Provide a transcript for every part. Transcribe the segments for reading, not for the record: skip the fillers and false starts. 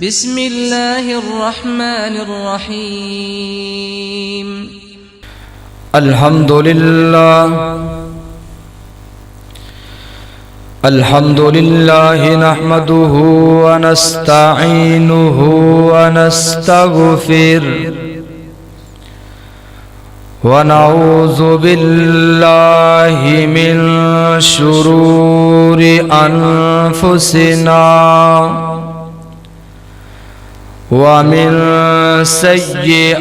بسم الله الرحمن الرحيم. الحمد لله نحمده ونستعينه ونستغفر ونعوذ بالله من شرور أنفسنا ومن سيئات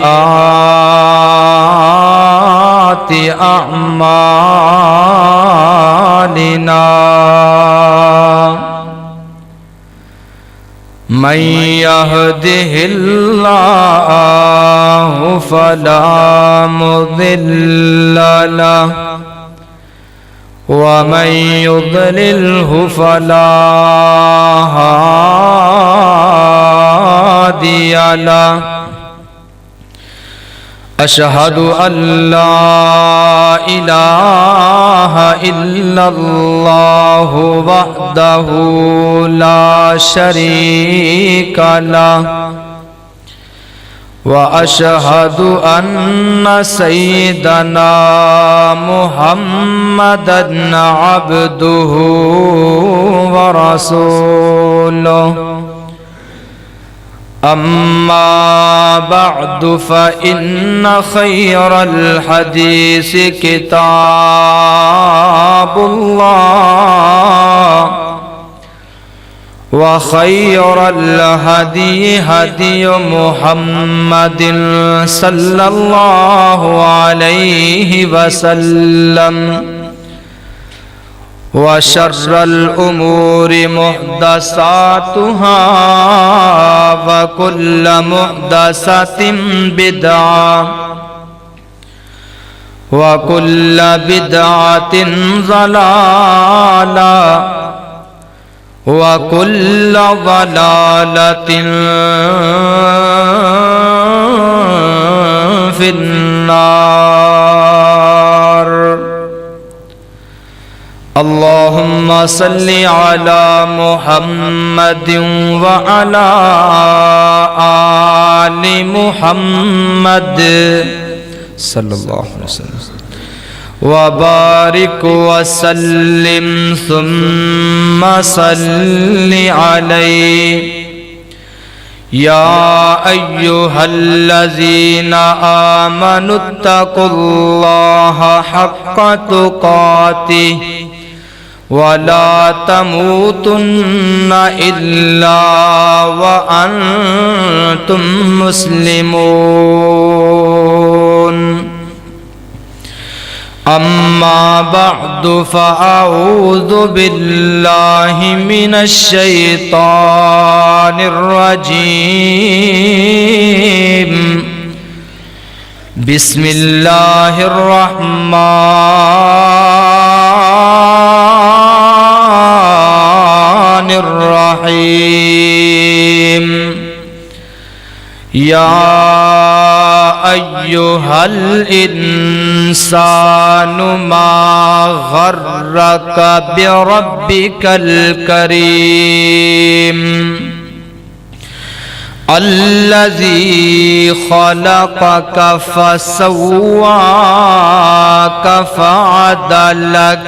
أعمالنا من يهده الله فلا مضل له ومن يضلله فلا هادي له. أشهد أن لا إله إلا الله وحده لا شريك له وأشهد أن سيدنا محمدًا عبده ورسوله. أما بعد فإن خير الحديث كتاب الله وخير الهدي هدي محمد صلى الله عليه وسلم وشر الأمور محدثاتها وكل محدثة بدعة وكل بدعة ضلالة وكل ضلالة في النار. اللهم صل على محمد وعلى آل محمد صلى الله عليه وسلم وبارك وسلم ثم صل عليه. يا أيها الذين آمنوا اتقوا الله حق تقاته ولا تموتن إلا وأنتم مسلمون. أما بعد فأعوذ بالله من الشيطان الرجيم. بسم الله الرحمن الرحيم. يا أيها الإنسان ما غرك بربك الكريم الذي خلقك فسواك فعدلك.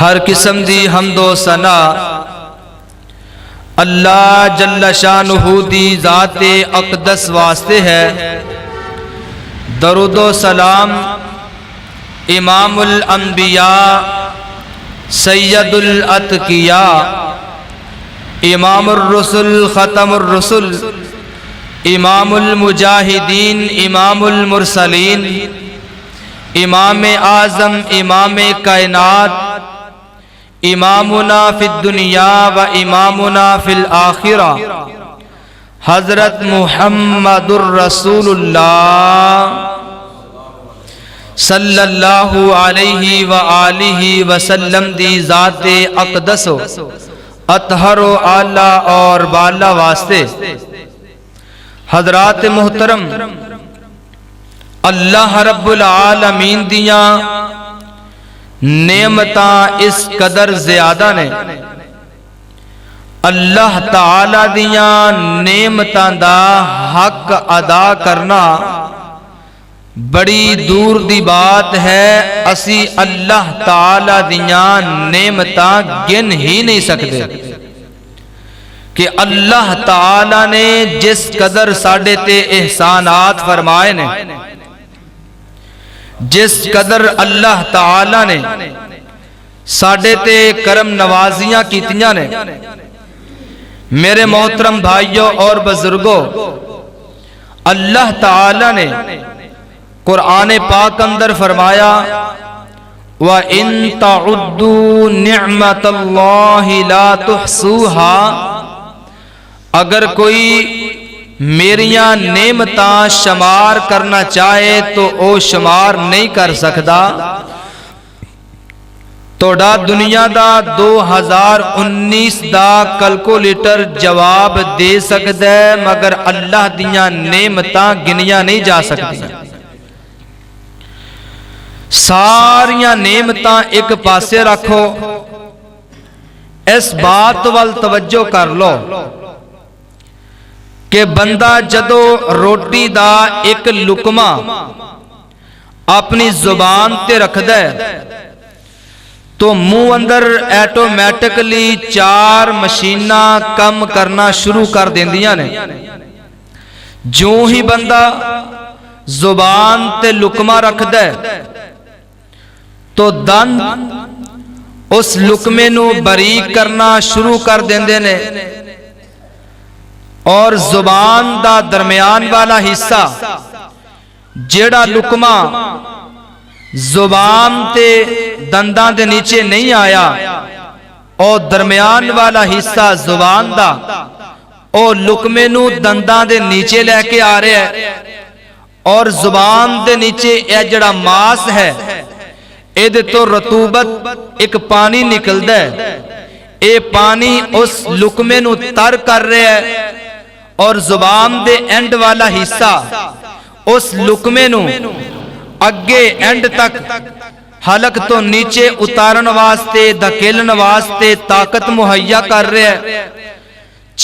ہر قسم دی حمد و ثنا اللہ جل شانہ دی ذات اقدس واسطے ہے۔ درود و سلام امام الانبیاء سید الاتقیاء امام الرسل ختم الرسل امام المجاہدین امام المرسلین امام اعظم امام کائنات امامنا فی الدنیا و امامنا فی الآخرہ حضرت محمد الرسول اللہ صلی اللہ علیہ وآلہ وسلم دی ذات اقدس و اطہر و اعلیٰ اور بالا واسطے حضرات محترم، اللہ رب العالمین دیاں نعمتاں اس قدر زیادہ نے، اللہ تعالی دیاں نعمتاں دا حق ادا کرنا بڑی دور دی بات ہے۔ اسی اللہ تعالی دیاں نعمتاں گن ہی نہیں سکتے کہ اللہ تعالی نے جس قدر ساڈے تے احسانات فرمائے نے، جس قدر اللہ تعالی نے ساڈے تے کرم نوازیاں کیتیاں نے۔ میرے محترم بھائیوں اور بزرگوں، اللہ تعالی نے قرآن پاک اندر فرمایا وَإِن تَعُدُّوا نِعْمَةَ اللَّهِ لَا تُحْصُوهَا، اگر کوئی میریاں نعمتاں شمار کرنا چاہے تو او شمار نہیں کر سکتا۔ توڑا دنیا دا 2019 دا کلکولیٹر جواب دے سکتا ہے، مگر اللہ دیاں نعمتاں گنیاں نہیں جا سکتی۔ ساریاں نعمتاں ایک پاسے رکھو، اس بات وال توجہ کر لو کہ بندہ جدو روٹی دا ایک لقمہ اپنی زبان تے رکھ دے تو منہ اندر ایٹومیٹکلی 4 مشیناں کم کرنا شروع کر دیندیاں نے۔ جو ہی بندہ زبان تے لقمہ رکھ دے تو دند اس لقمے نو باریک کرنا شروع کر دیندے نے، اور زبان دا درمیان والا حصہ جیڑا لقمہ زبان تے دنداں دے نیچے نہیں آیا، اور درمیان والا حصہ زبان دا او لقمے نو دنداں دے نیچے لے کے آ رہے ہے، اور زبان دے نیچے اے جڑا ماس ہے ایدے تو رطوبت ایک پانی نکل دے، اے پانی اس لقمے نو تر کر رہے ہے، اور زبان دے اینڈ والا حصہ اس لقمے نو اگے اینڈ تک حلق تو نیچے اتارن واسطے دھکیلن واسطے طاقت مہیا کر رہے ہے۔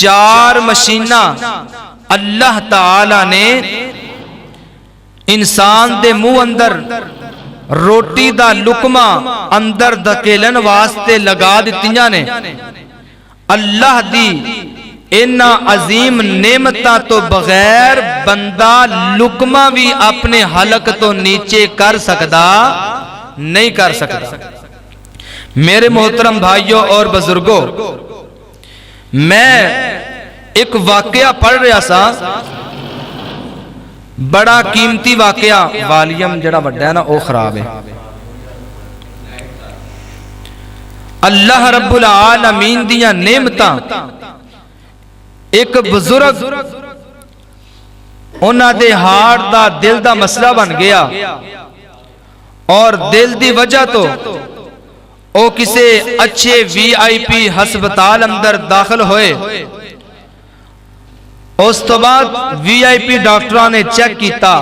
4 مشینہ اللہ تعالی نے انسان دے منہ اندر روٹی دا لقمہ اندر دھکیلن واسطے لگا دتیاں نے۔ اللہ دی انہا عظیم نعمتاں تو بغیر بندہ لقمہ بھی اپنے حلق تو نیچے کر سکتا نہیں کر سکتا۔ میرے محترم بھائیوں اور بزرگوں، میں ایک واقعہ پڑھ رہا سا، بڑا قیمتی واقعہ، والیم جڑا بڑا ہے نا او خراب ہے۔ اللہ رب العالمین دیاں نعمتاں، ایک بزرگ انہاں دے ہارٹ دا دل دا مسئلہ بن گیا، اور دل دی وجہ تو او کسے اچھے VIP ہسپتال اندر داخل ہوئے۔ اس تو بعد VIP ڈاکٹران نے چیک کیتا،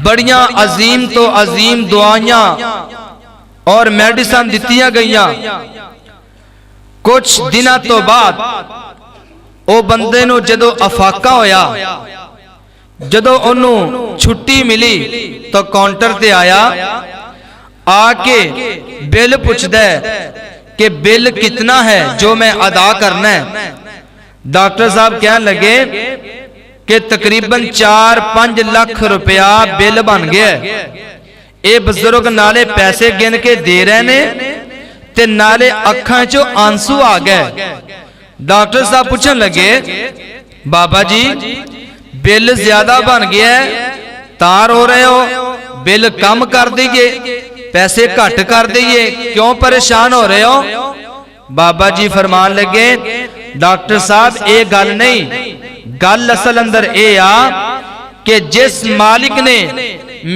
بڑیاں عظیم تو عظیم دعائیاں اور میڈیسن دتیاں گئیاں۔ کچھ دنہ تو بعد او بندے نو جدو افاقہ ہویا، جدو انہوں چھٹی ملی تو کاؤنٹر تے آیا، آ کے بل پوچھدا ہے کہ بل کتنا ہے جو میں ادا کرنا ہے. ڈاکٹر صاحب کہنے لگے کہ تقریباً 4-5 لاکھ روپیہ بل بن گیا ہے. اے بزرگ نالے پیسے گن کے دے رہے نے تے نالے اکھاں چوں آنسو آ گئے. ڈاکٹر صاحب پوچھن لگے بابا جی بل زیادہ بن گیا ہے تار ہو رہے ہو, بل کم کر دیئے, پیسے گھٹ کر دیئے, کیوں پریشان ہو رہے ہو؟ بابا جی فرمان لگے ڈاکٹر صاحب اے گل نہیں, گل اصل اندر اے آ کہ جس مالک نے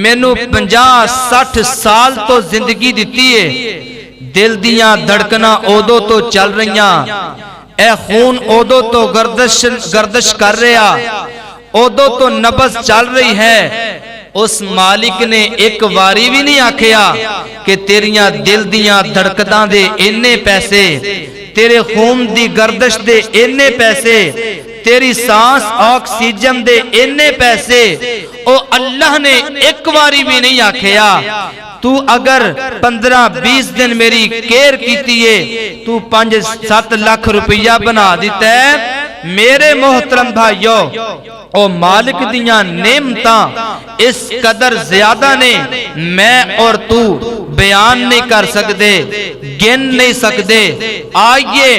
مینوں 50-60 سال تو زندگی دیتی ہے, دل دیاں دھڑکنا اودو تو چل رہیاں, اے خون اودو تو گردش کر رہا, اودو تو نبض چل رہی ہے, اس مالک نے ایک واری بھی نہیں آکھیا کہ تیریاں دل دیاں دھڑکتاں دے اننے پیسے, تیرے خون دی گردش دے اننے پیسے, تیری سانس آکسیجن دے اننے پیسے, او اللہ نے ایک واری بھی نہیں آکھیا تو اگر 15-20 دن میری کیئر کیتی ہے تو 5-7 لاکھ روپیہ بنا دیتا ہے. میرے محترم بھائیو, او مالک دیاں نعمتاں اس قدر زیادہ نے میں اور تو بیان نہیں کر سکتے, گن نہیں سکتے. آئیے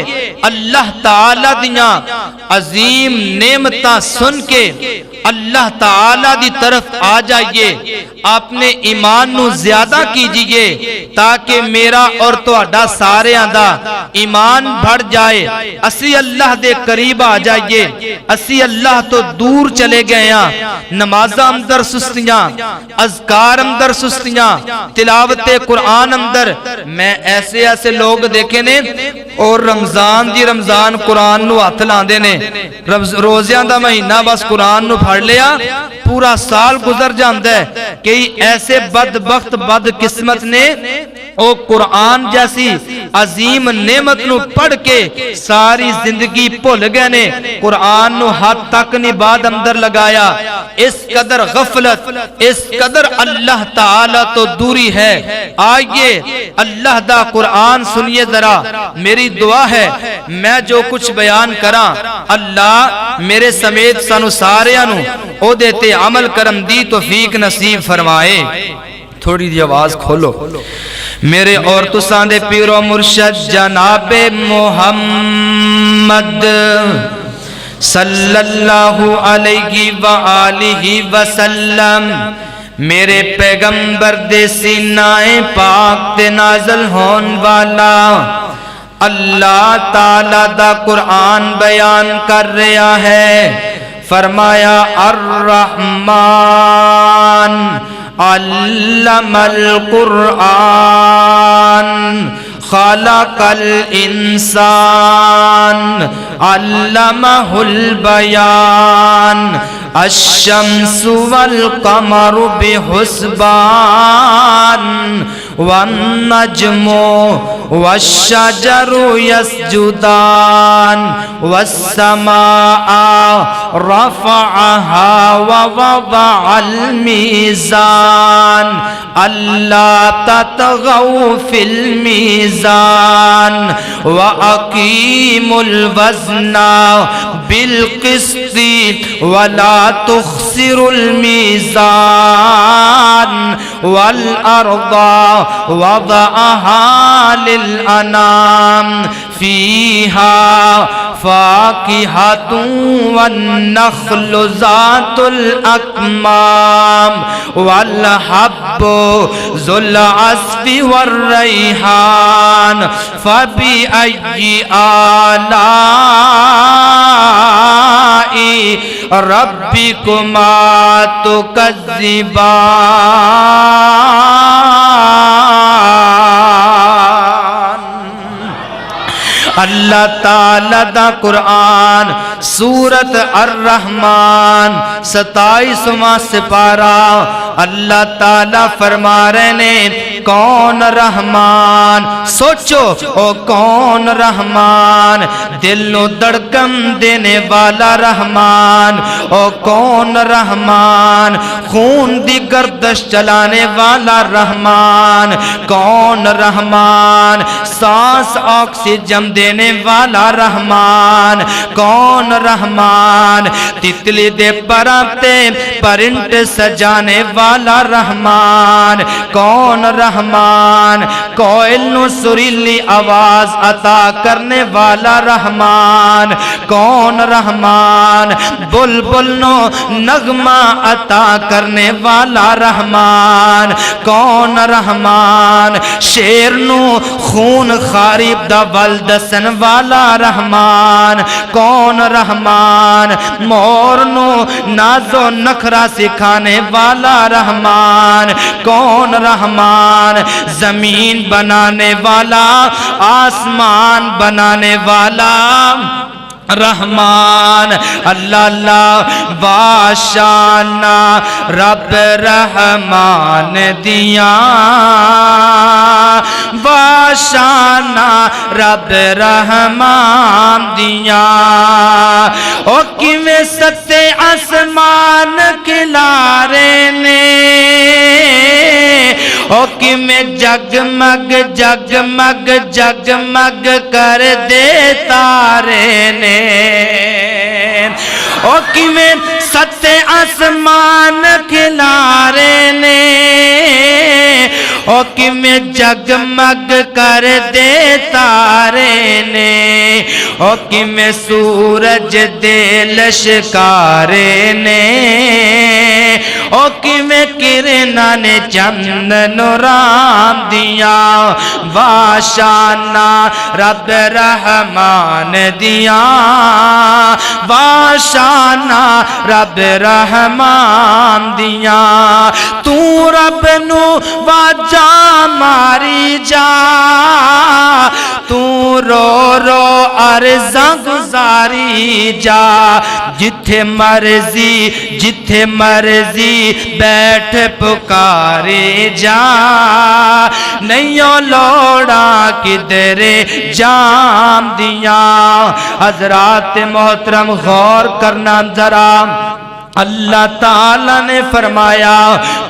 اللہ تعالی دیاں عظیم نعمتاں سن کے اللہ تعالی دی طرف آ جائیے, اپنے ایمان نو زیادہ کیجئے تاکہ میرا اور تہاڈا ساریاں دا ایمان بڑھ جائے. اسی اللہ دے قریب آ جائیے, اسی اللہ تو دور چلے گئے ہاں. نمازاں اندر سستیاں, اذکار اندر سستیاں, تلاوت قرآن اندر. میں ایسے لوگ دیکھے نے اور رمضان قرآن نو ہاتھ لاندے نے, روزیاں دا مہینہ بس قرآن نو پڑھ لیا, پورا سال گزر جاندا ہے. کئی ایسے بدبخت بد قسمت نے او قرآن جیسی عظیم نعمت نو پڑھ کے ساری زندگی بھول گئے نے, قرآن نو ہاتھ تک نہیں بعد اندر لگایا. اس قدر غفلت, اس قدر اللہ تعالی تو دوری ہے. آئیے اللہ دا قرآن سنیے ذرا. میری دعا ہے میں جو کچھ بیان کراں اللہ میرے سمیت سانو ساریاں نو او دیتے عمل کرم دی توفیق نصیب فرمائے. تھوڑی دی آواز کھولو. میرے اور تساں دے پیر و مرشد جناب محمد صلی اللہ علیہ وآلہ وسلم, میرے پیغمبر دے سینہ پاک تے نازل ہون والا اللہ تعالی دا قرآن بیان کر رہا ہے. فرمایا الرحمن علم القرآن خلق الانسان علمہ البیان الشمس والقمر بحسبان والنجم والشجر يسجدان والسماء رفعها ووضع الميزان ألا تطغوا في الميزان وأقيموا الوزن بالقسط ولا تخسروا الميزان والأرض وضعها للأنام فيها فاكهة والنخل ذات الأكمام والحب ذو العصف والريحان فبأي آلاء ربكما تكذبان. اللہ تعالی دا قرآن سورت الرحمن 27واں سپارہ اللہ تعالیٰ فرما رہے نے کون رحمان سوچو او کون رحمان دل نو دھڑکن دینے والا رحمان او کون رحمان خون دی گردش چلانے والا رحمان کون رحمان سانس آکسیجن دینے والا رحمان کون رحمان تتلی دے پراتے پرنٹ سجانے والا رحمان کون رحمان کوئل نو سریلی آواز عطا کرنے والا رحمان کون رحمان بلبل نو نغمہ عطا کرنے والا رحمان کون رحمان شیر نو خون خاریب دا ولدسن والا رحمان کون رحمان مور نو نازو نخرا سکھانے والا رحمان کون رحمان زمین بنانے والا آسمان بنانے والا رحمان اللہ اللہ باشانہ رب رحمان دیا باشانہ رب رحمان دیا او کیویں ستے آسمان کھلارے نے او کیویں جگمگ جگمگ جگمگ کر دے تارے نے او کیویں ستے آسمان کھلارے نے او کیویں جگمگ کر دے تارے نے او کیویں سورج دے لشکارے نے او کیویں کرنا نے چند نوران دیا باشانہ رب رحمان دیا باشانہ رب رحمان دیا تو رب نو واجا ماری جا تو رو رو عرضاں گزاری جا جتھے مرضی بیٹھ پکارے جا نہیں لوڑا کدھرے جام دیا حضرات محترم غور کرنا ذرا اللہ تعالیٰ نے فرمایا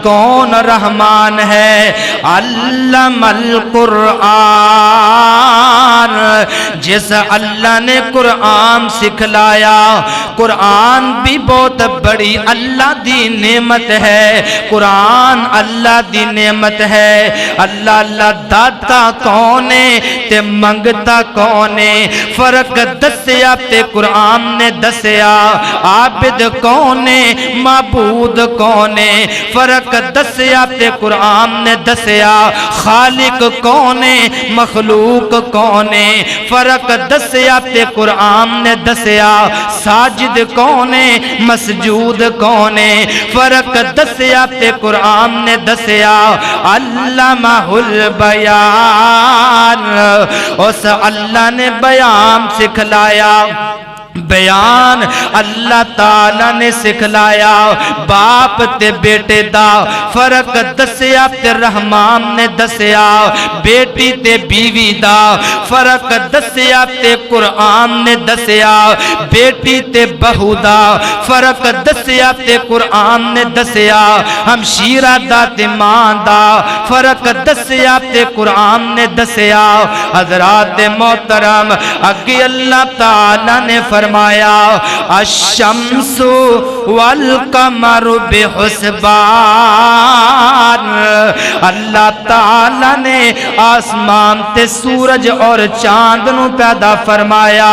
کون رحمان ہے علم القرآن جس اللہ نے قرآن سکھلایا قرآن بھی بہت بڑی اللہ دی نعمت ہے قرآن اللہ دی نعمت ہے اللہ اللہ داتا کونے تے منگتا کونے فرق دسیا تے قرآن نے دسیا عابد کونے معبود کونے فرق دسیا تے قرآن نے دسیا خالق کونے مخلوق کونے فرق دسیا تے قرآن نے دسیا ساجد کونے مسجود کونے فرق دسیا تے قرآن نے دسیا علمہ البیان اس اللہ نے بیان سکھلایا بیان اللہ تعالیٰ نے سکھلایا باپ تے بیٹے دا فرق دسیا تے رحمان نے دسیا بیٹی تے بیوی دا فرق دسیا تے قرآن نے دسیا بیٹی تے بہو دا فرق دسیا تے قرآن نے دسیا ہمشیرہ دا تے ماں دا فرق دسیا تے قرآن نے دسیا حضرات محترم اگے اللہ تعالیٰ نے فرمایا الشمس والقمر بحسبان اللہ تعالیٰ نے آسمان تے سورج اور چاند نو پیدا فرمایا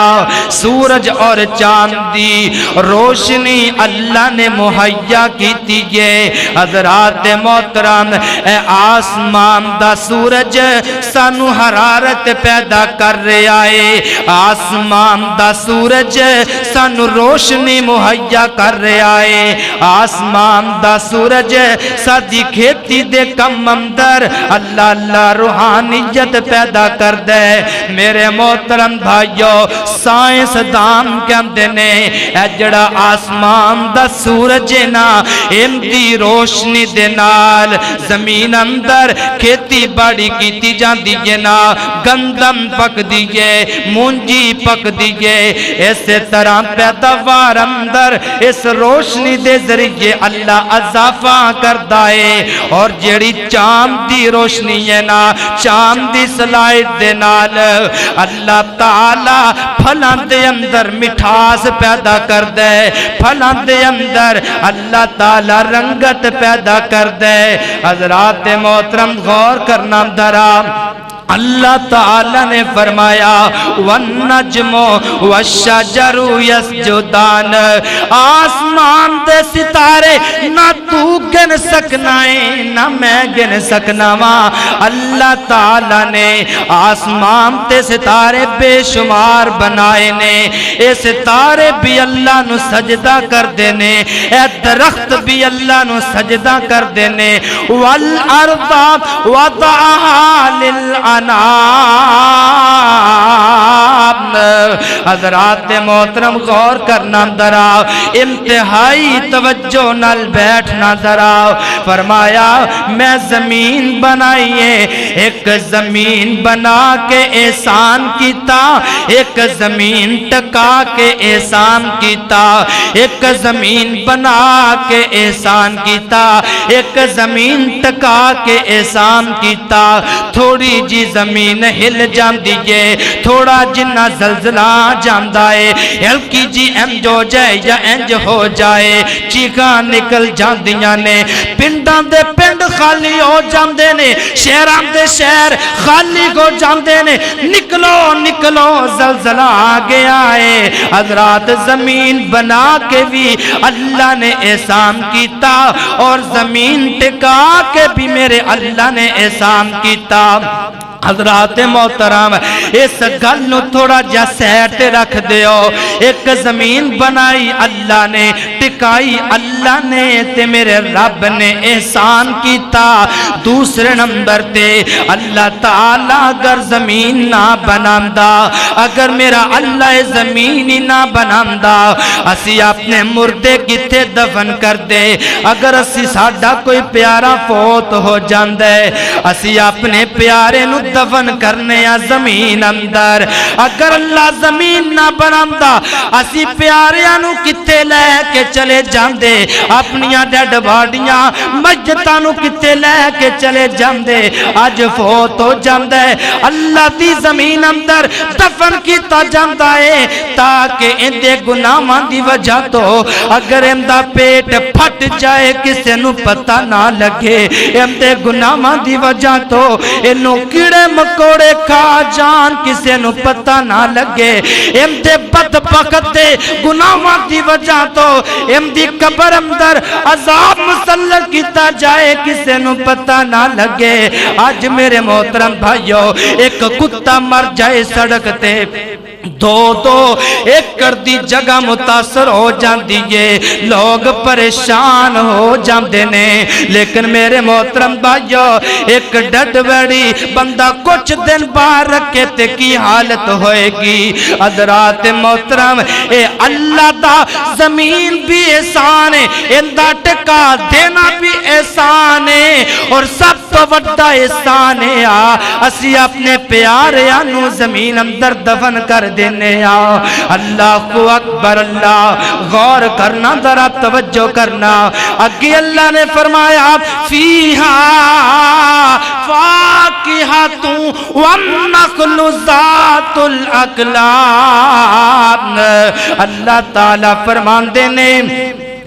سورج اور چاند دی روشنی اللہ نے مہیا کی تیجے حضرات محترم اے آسمان دا سورج سانو حرارت پیدا کر رہے آئے آسمان دا سورج سورج سانو روشنی مہیا کر رہا ہے آسمان دا سورج سادی کھیتی دے کم اندر اللہ اللہ روحانیت پیدا کر دے میرے محترم بھائیو سائنس دان کہندے نے اے جڑا آسمان دا سورج نا ان دی روشنی دے نال زمین اندر کھیتی باڑی کیتی جاندی ہے نا گندم پک دیئے مونجی پک دیئے اسی طرح پیداوار اندر اس روشنی دے ذریعے اللہ اضافہ کردہ ہے اور جیڑی چاند دی روشنی ہے نا چاند دی صلاحیت دے نال اللہ تعالی پھلان دے اندر مٹھاس پیدا کر دے پھلان دے اندر اللہ تعالی رنگت پیدا کر دے حضرات محترم غور کرنا درا اللہ تعالی نے فرمایا والنجم والشجر یسجدان آسمان دے ستارے نہ تو گن سکنا ہے نہ میں گن سکنا وا اللہ تعالی نے آسمان تے ستارے بے شمار بنائے نے اے ستارے بھی اللہ نو سجدہ کر دینے اے درخت بھی اللہ نو سجدہ کر دینے والارض وضعها للانام حضرات محترم غور کرنا درا انتہائی توجہ نال بیٹھنا درا فرمایا میں زمین بنائیے ایک زمین بنا کے احسان کیتا ایک زمین ٹکا کے احسان کیتا ایک زمین بنا کے احسان کیتا ایک زمین ٹکا کے احسان کیتا تھوڑی جی زمین ہل جان دیئے تھوڑا جنہ زلزلہ جاندہ ہے ہلکی جی انج ہو جائے یا انج ہو جائے چیخاں نکل جان دیاں نے پنڈان دے پنڈ خالی ہو جان دے نے شہران دے شہر خالی ہو جان دے نے نکلو نکلو زلزلہ آگیا ہے حضرات زمین بنا کے بھی اللہ نے احسان کیتا اور زمین ٹکا کے بھی میرے اللہ نے احسان کیتا حضرات محترم اس گل نو تھوڑا جا سیر تے رکھ دیو ایک زمین بنائی اللہ نے ٹکائی اللہ نے تے میرے رب نے احسان کیتا دوسرے نمبر تے اللہ تعالی اگر زمین نہ بناندا اگر میرا اللہ زمین ہی نہ بناندا اسی اپنے مردے کتے دفن کر دے اگر اسی ساڈا کوئی پیارا فوت ہو جاندے اسی اپنے پیارے نو دفن کرنے یا زمین اندر اگر اللہ زمین نہ بنامدا اسی پیاریاں کتے لے کے چلے جاندے اپنیاں ڈیڈ باڈیاں مجتاں نو کتے لے کے چلے جاندے اج فوت ہو جاندے اللہ دی زمین اندر دفن کیتا جاندا ہے تاکہ اندے گناہاں دی وجہ تو اگر اندا پیٹ پھٹ جائے کسے نو پتہ نہ لگے اندے گناہاں دی وجہ تو انو کیڑے مکوڑے کھا جان کسے نو پتہ نہ لگے امدے بدبخت دے گناہاں دی وجہ تو امدی قبر اندر عذاب مسلط کیتا جائے کسے نو پتہ نہ لگے آج میرے محترم بھائیو ایک کتا مر جائے سڑک تے دو ایکڑ دی جگہ متاثر ہو جان دیئے لوگ پریشان ہو جان دینے لیکن میرے محترم بھائیو ایک ڈٹ بڑی بندہ کچھ دن باہر رکھے تے کی حالت ہوئے گی حضرات محترم اے اللہ دا زمین بھی احسان ہے اندہ ٹکا دینا بھی احسان ہے اور سب تو بڑا احسان ہے اسی اپنے پیارے انو زمین اندر دفن کر دینے اللہ کو اکبر اللہ غور کرنا ذرا توجہ کرنا اگے اللہ نے فرمایا فیہا فاکہۃ والنخل ذات الاکلام اللہ تعالیٰ فرماندے نے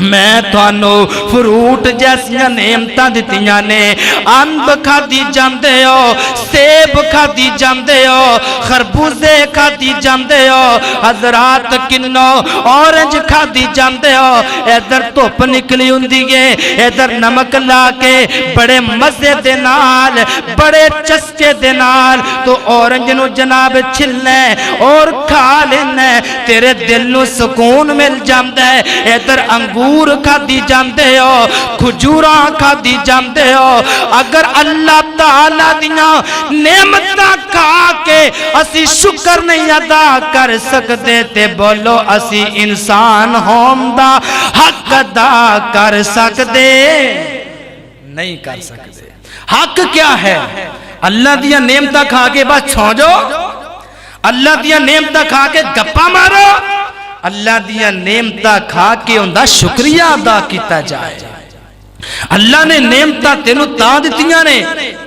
میں تھانو فروٹ جیسیاں نعمتاں دتیاں نے انب کھادی جاندے ہو سیب کھادی جاندے ہو خربوزے کھادی جاندے ہو حضرات کنو اورنج کھادی جاندے ہو ادھر دھوپ نکلی ہوندی ہے ادھر نمک لا کے بڑے مزے دے نال بڑے چسکے دے نال تو اورنج نو جناب چھلنا اور کھا لینا تیرے دل نو سکون مل جاندے ہے. ادھر انگور کھادی جاندے ہو, کھجوراں کھادی جاندے ہو. اگر اللہ تعالی دیاں نعمتاں کھا کے اسی شکر نہیں ادا کر سکتے تے بولو اسی انسان ہوم دا حق ادا کر سکتے نہیں کر سکتے. حق کیا ہے؟ اللہ دیا نعمتاں کھا کے بس چھو جو, اللہ دیا نعمتاں کھا کے گپا مارو, اللہ دیا نعمتاں کھا کے ان دا شکریہ ادا کیتا جائے. اللہ نے نعمتاں تینو تا دتیاں نے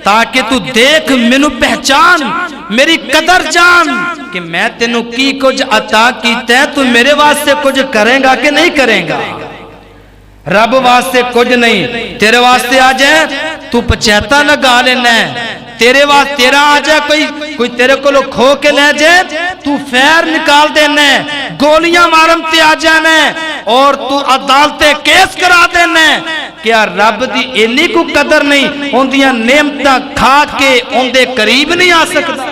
تاکہ تو دیکھ مینو پہچان, میری قدر جان کہ میں تینو کی کچھ عطا کیتا ہے, تو میرے واسطے کچھ کریں گا کہ نہیں کریں گا. رب واسطے کچھ نہیں, تیرے واسطے آ جائے تو پچیتا لگا لینا ہے, تیرے واسطے تیرا آ جائے کوئی تیرے کو لوگ کھو کے لے جائے تو فیر نکال دینا ہے, گولیاں مارم تے آ جانا ہے اور تو عدالتیں کیس کرا دینا ہے. کیا رب دی اینی کو قدر نہیں, ان دیاں نعمتاں کھا کے ان دے قریب نہیں آ سکتا.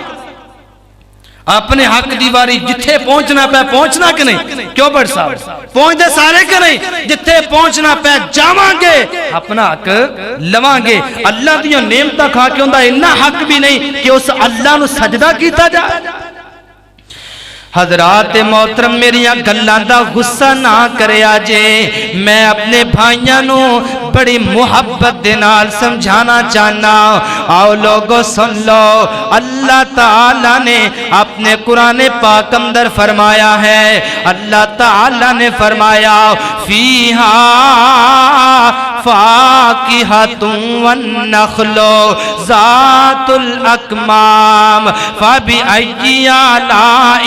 اپنے حق دیواری جتھے پہنچنا پہ پہنچنا کہ نہیں, کیوں بڑھ صاحب پہنچ دے سارے کہ نہیں, جتھے پہنچنا پہ جاواں گے اپنا حق لواں گے. اللہ دیاں نعمتاں کھا کے ہوندا اتنا حق بھی نہیں کہ اس اللہ نو سجدہ کیتا جائے. حضرات محترم میریاں گلاں دا غصہ نہ کریا جے, میں اپنے بھائیاں نو بڑی محبت دے نال سمجھانا چاہنا. آؤ لوگو سن لو, اللہ تعالیٰ نے اپنے قرآن پاک اندر فرمایا ہے, اللہ تعالیٰ نے فرمایا فیہا فاکہۃ والنخل ذات الاکمام فبأئی آلاء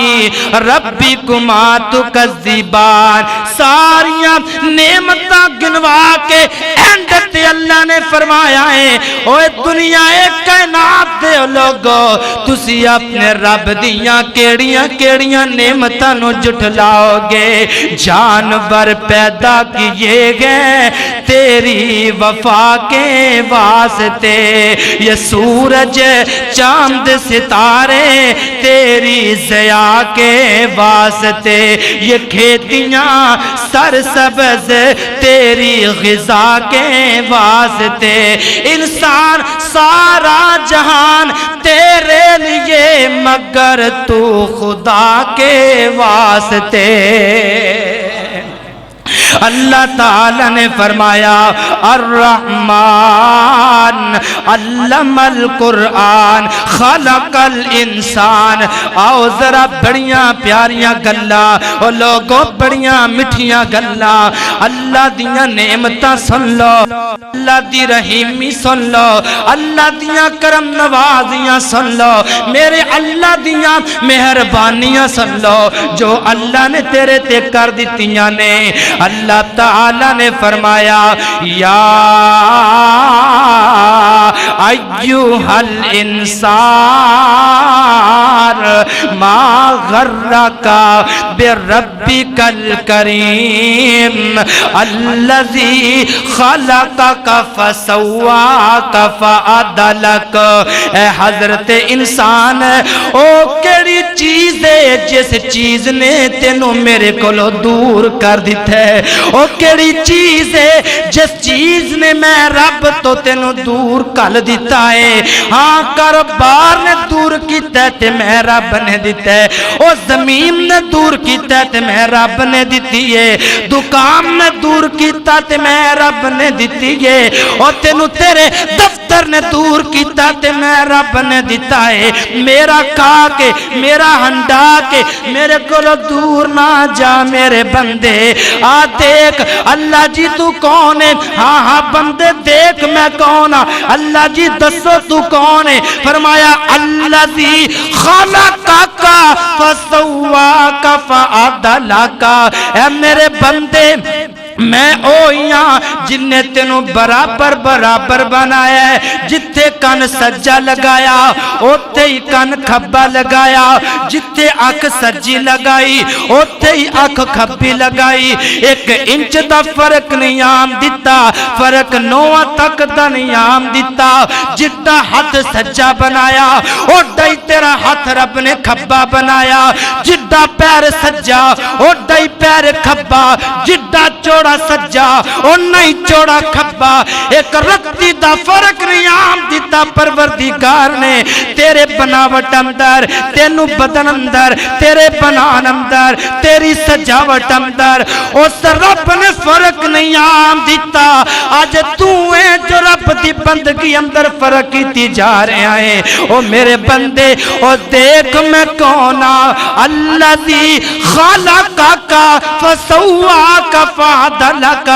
ربکما تکذبان. ساریاں نعمتاں گنوا کے اینڈ اللہ نے فرمایا ہے اوے دنیا کائنات دے لوگو تسی اپنے رب دیاں کیڑیاں کیڑیاں نعمتاں نو جھٹلاؤ گے. جانور پیدا کیے گئے تیری وفا کے واسطے, یہ سورج چاند ستارے تیری ضیاء کے واسطے, یہ کھیتیاں سرسبز تیری غذا کے واسطے. انسان سارا جہان تیرے لیے مگر تو خدا کے واسطے. اللہ تعالیٰ نے فرمایا الرحمن علم القرآن خلق الانسان. آؤ ذرا بڑیاں پیاریاں گلاں او لوگوں بڑیاں مٹھیاں گلاں اللہ دیاں نعمتاں سن لو, اللہ دی رحیمی سن لو, اللہ دیاں کرم نوازیاں سن لو, میرے اللہ دیاں مہربانیاں سن لو جو اللہ نے تیرے تے کر دتیاں نے. اللہ تعالیٰ نے فرمایا یا ایھا الانسان ما غرک بربک الکریم الذی خلقک فسواک فعدلک. اے حضرت انسان او کیڑی چیز ہے جس چیز نے تینوں میرے کولوں دور کر دیتا ہے, او کیڑی چیز ہے جس چیز نے میں رب تو تینوں دور کر دیتا ہے. ہاں کاروبار نے دور کیتا ہے تے میں رب نے دیتا ہے, او زمین نے دور کیتا ہے تے میں رب نے دیتی ہے, دکان نے دور کیتا تے میں رب نے دیتی ہے, او تینوں تیرے دفتر نے دور کیتا تے میں رب نے دیتا ہے. میرا کھا کے میرا ہنڈا کے میرے کو دور نہ جا میرے بندے. آ دیکھ اللہ جی تو کون ہے, ہاں ہاں بندے دیکھ میں کون ہاں, اللہ جی دسو تو کون ہے. فرمایا الذی خلقک فسواک فعدلک. اے میرے بندے میں اویاں جن نے تینوں برابر برابر بنایا ہے، جتھے کن سجا لگایا اوتھے ہی کن کھبا لگایا، جتھے اکھ سجی لگائی اوتھے ہی اکھ کھبی لگائی، ایک انچ دا فرق نہیں آم دیتا، فرق نواں تک دا نہیں آم دیتا، جدہ ہاتھ سجا بنایا اوڈا ہی تیرا ہاتھ رب نے کھبا بنایا، جدہ پیر سجا اوڈا ہی پیر کھبا، جدہ چوڑا سجا او نہیں چوڑا کھبا، ایک رتی دا فرق نہیں آم دیتا پروردگار نے تیرے بناوٹ اندر، تینو بدن اندر، تیرے بنان اندر، تیری سجاوٹ اندر، اس رب نے فرق نہیں آم دیتا۔ آج تو ہے جو رب دی بندگی اندر فرق کیتی جا رہے ہیں، او میرے بندے او دیکھ میں کونا الذی خلقک فسواک فعدلک،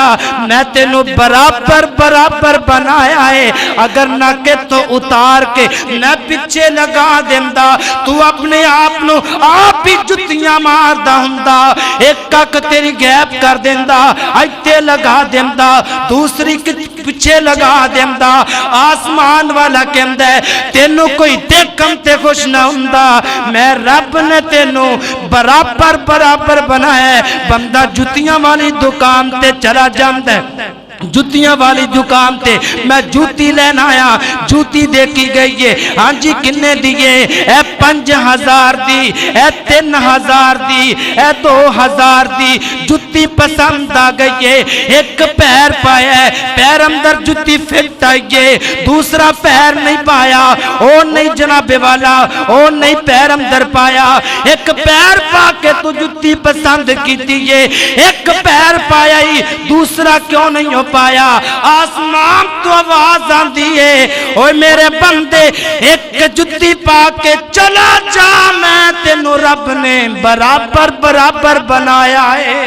میں تینوں برابر برابر بنایا ہے، اگر نہ کہ تو اتار کے میں پچھے لگا دیندہ، تو اپنے آپنو آپ ہی جتیاں مار دا ہندہ، ایک کک تیری گیب کر دیندہ آئیتے لگا دیندہ، دوسری پچھے لگا دیندہ، آسمان والا کہندہ ہے تینوں کوئی دیکھم تے خوش نہ ہندہ، میں رب نے تینوں برابر برابر بنایا ہے۔ بندہ جتیاں والی دکان تے چلا جاندہ ہے، جوتیاں والی دکان تے میں جوتی لینا آیا، جوتی دیکھی گئی ہے، ہاں جی کنے دیئے، اے 5000 دی، اے 3000 دی، اے 2000 دی، جوتی پسند آ گئی ہے، ایک پیر پایا ہے، پیر اندر جوتی فٹ آئی ہے، دوسرا پیر نہیں پایا، او نہیں جناب والا، او نہیں پیر اندر پایا، ایک پیر پا کے تو جوتی پسند کی دیئے، ایک پیر پایا ہی دوسرا کیوں نہیں ہو پایا؟ آسمان تو آواز آن دیئے، اوہ میرے بندے ایک جتی پا کے چلا جا، میں تینوں رب نے برابر برابر بنایا ہے،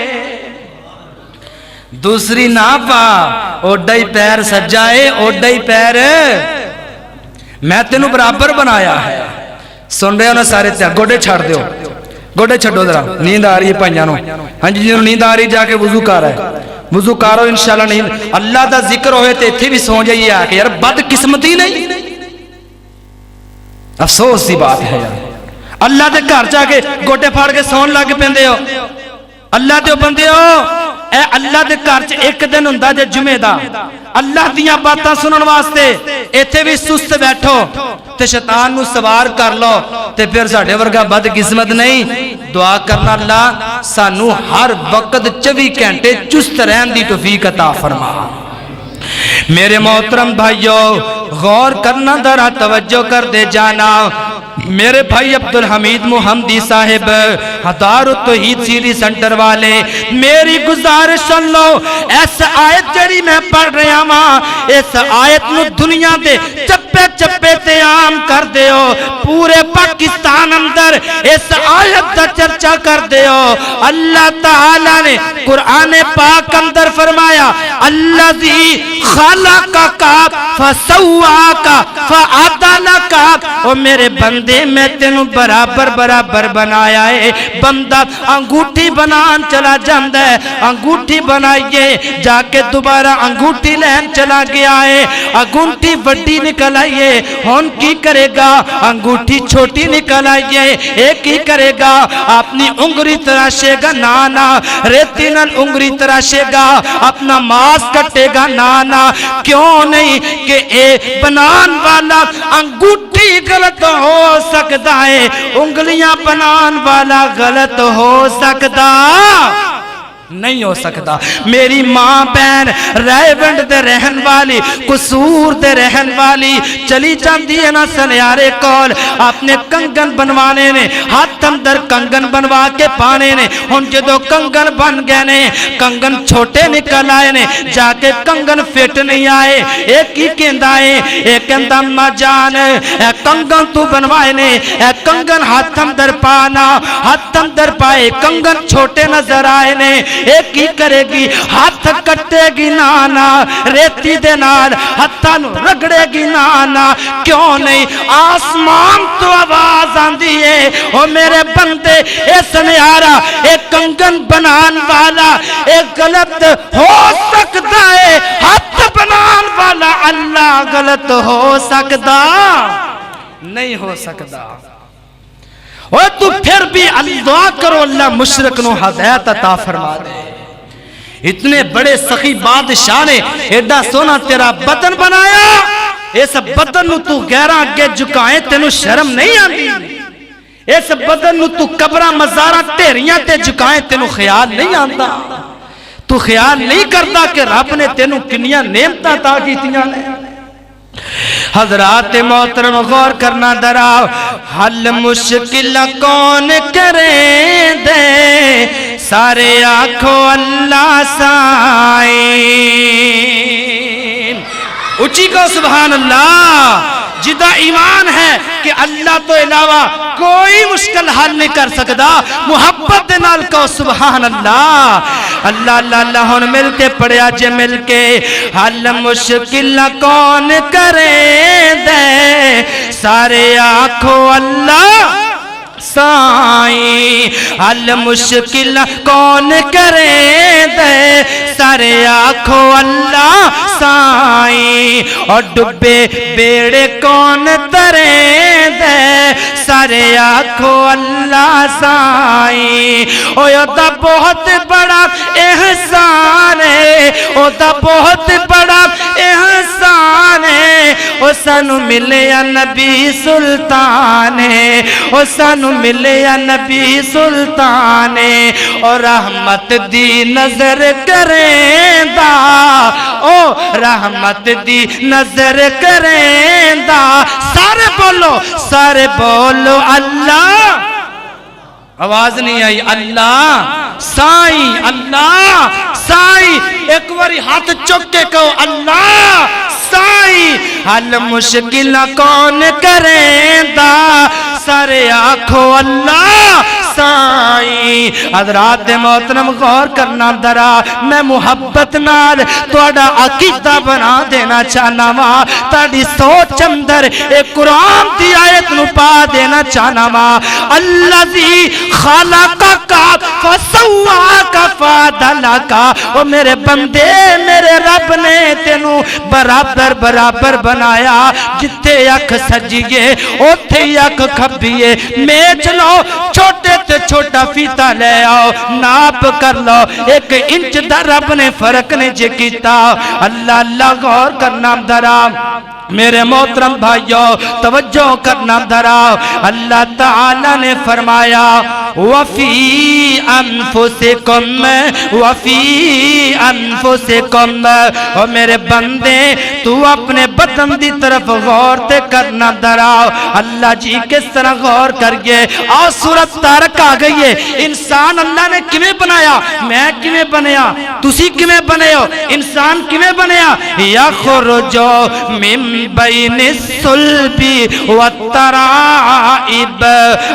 دوسری نہ پا، اوڈا ہی پیر سجائے، اوڈا ہی پیر میں تینوں برابر بنایا ہے۔ سن رہے ہو نا سارے تیار، گوڑے چھاڑ دیو، گوڑے چھڑو ذرا، نیند آ رہی ہے پائیانوں، ہاں جی جنہوں نیند آ رہی جا کے وضو کر رہا ہے، وضو کارو انشاءاللہ نہیں، اللہ دا ذکر ہوئے تے تھے بھی سو جائیے آکے، یار بد قسمتی نہیں، افسوس سی بات ہے یار، اللہ دے گھر جا کے گوٹے پھاڑ کے سون لگ پہندے ہو، اللہ دے بندے ہو، اے اللہ دے گھر چ ایک دن ہوندا جے جمعے دا، اللہ دیاں باتاں سنن واسطے ایتھے بھی سست بیٹھو تے شیطان نو سوار کر لو تے پھر ساڈے ورگا بد قسمت نہیں۔ دعا کرنا اللہ سانو ہر وقت 24 گھنٹے چست رہن دی توفیق عطا فرما۔ میرے محترم بھائیو غور کرنا ذرا توجہ کر دے جانا، میرے بھائی عبدالحمید محمدی صاحب دار التوحید سیری سنٹر والے، میری گزارش سن لو، ایس آیت جڑی میں پڑھ رہا ماں، اس آیت نو دنیا دے چپے چپے تے عام کر دے ہو، پورے پاکستان اندر اس آیت دا چرچا کر دے ہو۔ اللہ تعالیٰ نے قرآن پاک اندر فرمایا الذی خلقک فسواک فعدلک، او میرے بندے میں تینوں برابر برابر بنایا ہے۔ بندہ انگوٹھی بنان چلا جاندہ ہے، انگوٹھی بنائیے جا کے دوبارہ انگوٹھی لین چلا گیا ہے، انگوٹھی وڈی نکل آئیے، ہون کی کرے گا؟ انگوٹھی چھوٹی نکل آئیے، ایک ہی کرے گا، اپنی انگری تراشے گا نانا، ریتی نال انگری تراشے گا، اپنا ماس کٹے گا نانا، کیوں نہیں کہ اے بنان والا انگوٹھی غلط ہو سکتا ہے، انگلیاں بنان والا غلط ہو سکتا نہیں ہو سکتا۔ میری ماں بہن ریونڈ دے رہن والی، قصور دے رہن والی چلی جاندی ہے نا سنیارے کول، اپنے کنگن بنوانے نے، ہاتھ اندر کنگن بنوا کے پانے نے، ہن جدو کنگن بن گئے نے، کنگن چھوٹے نکل آئے نے، جا کے کنگن فٹ نہیں آئے، ایک ہی کہندا ہے، ایک کہندا اماں جان اے کنگن تو بنوائے نے، اے کنگن ہاتھ اندر پانا، ہاتھ اندر پائے کنگن چھوٹے نظر آئے نے، ایک ہی کرے گی ہاتھ کٹے گی نانا ریتی دے نال ہاتھاں نو رگڑے گی نانا کیوں نہیں آسمان تو آواز آندی ہے او میرے بندے اے سنیارا اے کنگن بنان والا اے غلط ہو سکتا ہے ہاتھ بنان والا اللہ غلط ہو سکتا نہیں ہو سکتا اور تو پھر بھی دعا کرو اللہ مشرک نو ہدایت عطا فرما دے اتنے بڑے سخی بادشاہ نے ایڈا سونا تیرا بدن بنایا اس بدن نو تو غیراں اگے جھکائے تینو شرم نہیں آندی اس بدن نو تو قبراں مزاراں ڈھیریاں تے جھکائے تینو خیال نہیں آندا تو خیال نہیں کرتا کہ رب نے تینو کنیاں نعمتاں عطا کیتیاں نے حضرات محترم غور کرنا دراؤ حل مشکل کون کریں دے سارے آنکھوں اللہ سائیں اچھی کو سبحان اللہ جدہ ایمان ہے کہ اللہ تو علاوہ کوئی مشکل حل نہیں کر سکتا محبت دے نال کو سبحان اللہ اللہ اللہ اللہ ہن مل کے پڑھیا جے مل کے حل مشکل کون کرے دے سارے آنکھوں اللہ سائیں حل مشکل کون کرے دے سارے آنکھوں اللہ سائیں اور ڈبے بیڑے کون ترے دے سارے آنکھوں اللہ سائیں او دا بہت بڑا احسان ہے او دا بہت بڑا احسان ہے او سانو ملے یا نبی سلطان ہے او سانو ملے یا نبی سلطان اور رحمت دی نظر کریں دا او رحمت دی نظر کریں دا سارے بولو اللہ آواز نہیں آئی اللہ سائیں اللہ سائیں ایک باری ہاتھ چک کے کہو اللہ سائیں حل مشکل کون کریں دا سارے آنکھوں اللہ سائیں حضرات محترم غور کرنا درا میں محبت نال توڑا عقیدہ بنا دینا چاہنا ماں تاڑی سوچ اندر ایک قرآن دی آیت نو پا دینا چاہنا ماں اللذی خالقکا فسواکا فادلکا وہ میرے بندے میرے رب نے تینو برابر برابر بنایا جتے یک سجیے اوتھے یک کھبیے میچ لو چھوٹے تے چھوٹا فیتا لے آؤ ناپ کر لو ایک انچ در رب نے فرق نے جے کیتا اللہ اللہ غور کرنا درا میرے محترم بھائیو توجہ کرنا درا اللہ تعالی نے فرمایا وفی انفسکم اور میرے بندے تو اپنے بدن دی طرف غور تے کرنا درا اللہ جی کس طرح غور کریے آؤ سورت تارک آ گئی ہے انسان اللہ نے کیویں بنایا میں کیویں بنیا تسی کیویں بنے ہو انسان کیویں بنیا یخرجو من بین الصلب والترائب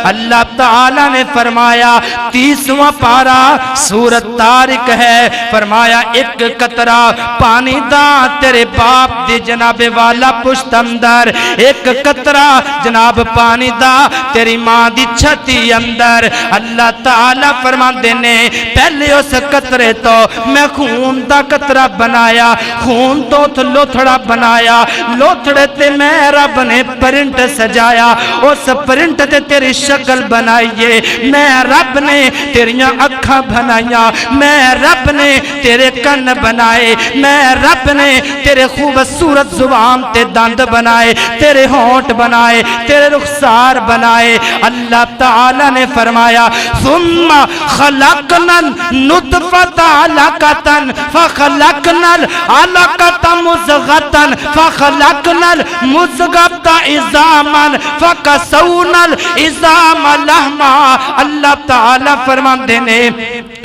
اللہ تعالی نے فرمایا 30واں پارا سورت طارق ہے فرمایا ایک قطرہ پانی دا تیرے باپ دی جناب والا پشت اندر ایک قطرہ جناب پانی دا تیری ماں دی چھتی اندر اللہ تعالیٰ فرما دینے پہلے اس قطرے تو میں خون دا قطرہ بنایا خون تو لوتھڑا بنایا لوتھڑے تے میں رب نے پرنٹ سجایا اس پرنٹ تے تیری شکل بنائیے میں رب نے تیریاں اکھاں بنائیاں میں رب نے تیرے کن بنائے میں رب نے تیرے خوبصورت زبان تے دند بنائے تیرے ہونٹ بنائے تیرے رخسار بنائے اللہ تعالی نے فرمایا ثم خلقنا النطفة علقة فخلقنا العلقة مضغة فخلقنا المضغة عظاما فكسونا العظام لحما اللہ تعالی فرماندے نے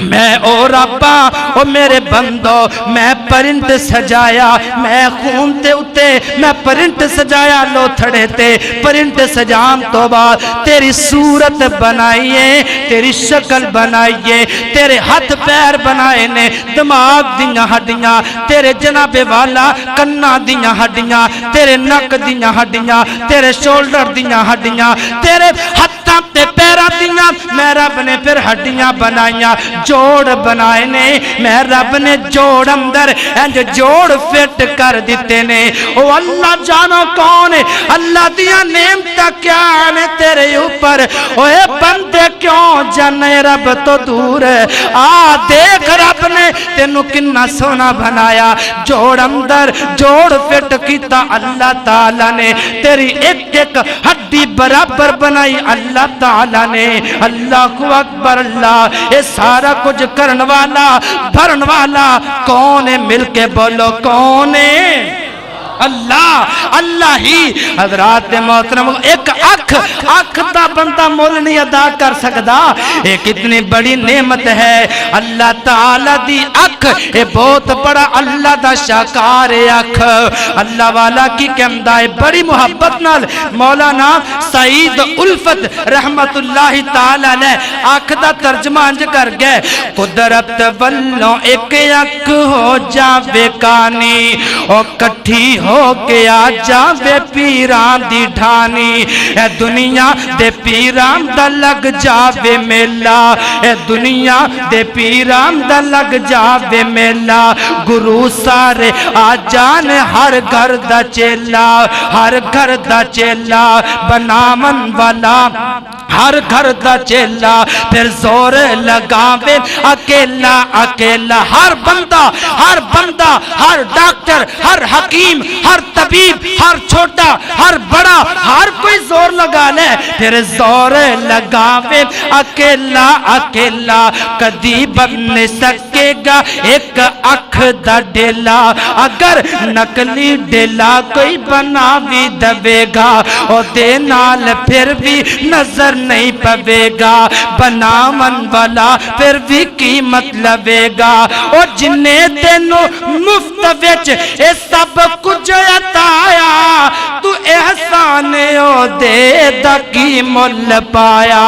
میں او ربا او میرے بندو میں پرنٹ سجایا میں خون تے اتے میں پرنٹ سجایا لوتھڑے تے پرنٹ سجام تو بعد تیری صورت بنائیے تیری شکل بنائیے تیرے ہاتھ پیر بنائے نے دماغ دیاں ہڈیاں تیرے جناب والا کنا دیاں ہڈیاں تیرے نک دیاں ہڈیاں تیرے شولڈر دیاں ہڈیاں تیرے ہتھاں تے پیراں دیاں میں رب نے پھر ہڈیاں بنائیاں جوڑ بنائے نے میں رب نے جوڑ اندر انج جوڑ فٹ کر دیتے نے او اللہ جانو کون ہے اللہ دیاں نعمتاں کیا نے تیرے اوپر اوے بندے کیوں جانے رب تو دور ہے آ دیکھ رب نے تینوں کنا سونا بنایا جوڑ اندر جوڑ فٹ کیتا اللہ تعالی نے تیری ایک ایک ہڈی برابر بنائی اللہ تعالی نے اللہ اکبر اللہ یہ سارا کچھ کرن والا بھرن والا کون ہے مل کے بولو کون ہے اللہ اللہ ہی حضرات محترم ایک اکھ دا بندہ مول نہیں ادا کر سکتا ایک اتنی بڑی نعمت ہے اللہ تعالی دی اکھ یہ بہت بڑا اللہ دا شاکار اکھ اللہ والا کی کہمدہ ہے بڑی محبت نال مولانا سعید الفت رحمت اللہ تعالی علیہ اکھ دا ترجمہ انج کر گئے قدرت والوں ایک اکھ ہو جاوے کانی اور کٹھی ہو کے آ جاوے پیران دی ڈھانی اے دنیا دے پیران دا لگ جاوے میلا اے دنیا دے پیران دا لگ جاوے میلا گرو سارے آ جان ہر گھر دا چیلا ہر گھر دا چیلا بنامن والا ہر گھر دا چیلا پھر زور لگاوے اکیلا اکیلا ہر بندہ ہر ڈاکٹر ہر حکیم ہر طبیب ہر چھوٹا ہر بڑا ہر کوئی زور لگا لے پھر زور لگاوے اکیلا اکیلا کدی بن سکے گا ایک اکھ دا ڈیلا اگر نکلی ڈیلا کوئی بنا بھی دبے گا اور دے نال پھر بھی نظر نہیں پوے گا بنامن والا پھر بھی قیمت لوے گا اور جننے تینوں مفت وچ اے سب کچھ عطایا تو احسان او دے دا کی مل پایا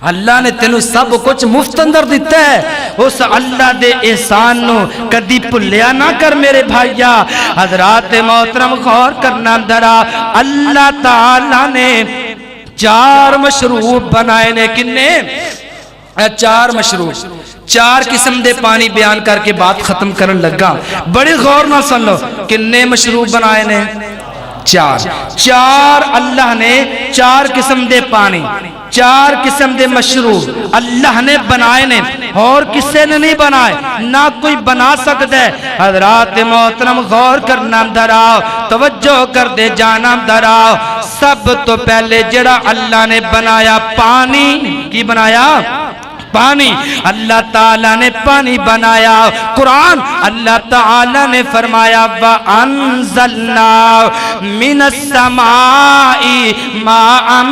اللہ نے تینوں سب کچھ مفت اندر دیتا ہے اس اللہ دے احسان نو کدی بھولیا نہ کر میرے بھائیا حضرات محترم غور کرنا درا اللہ تعالی نے 4 مشروب بنائے نے کنے 4 مشروب 4 قسم دے پانی بیان کر کے بات ختم کرن لگا بڑی غور نہ سن لو کنے مشروب بنائے نے 4 اللہ نے 4 قسم دے پانی 4 قسم دے مشروب اللہ نے بنائے نے اور کسے نے نہیں بنائے نہ کوئی بنا سکتا ہے حضرات محترم غور کرنا دراؤ توجہ کر دے جانا دراؤ سب تو پہلے جڑا اللہ نے بنایا پانی کی بنایا پانی اللہ تعالیٰ نے پانی بنایا قرآن اللہ تعالیٰ نے فرمایا وَأَنزَلْنَا مِنَ السَّمَاءِ مَاءً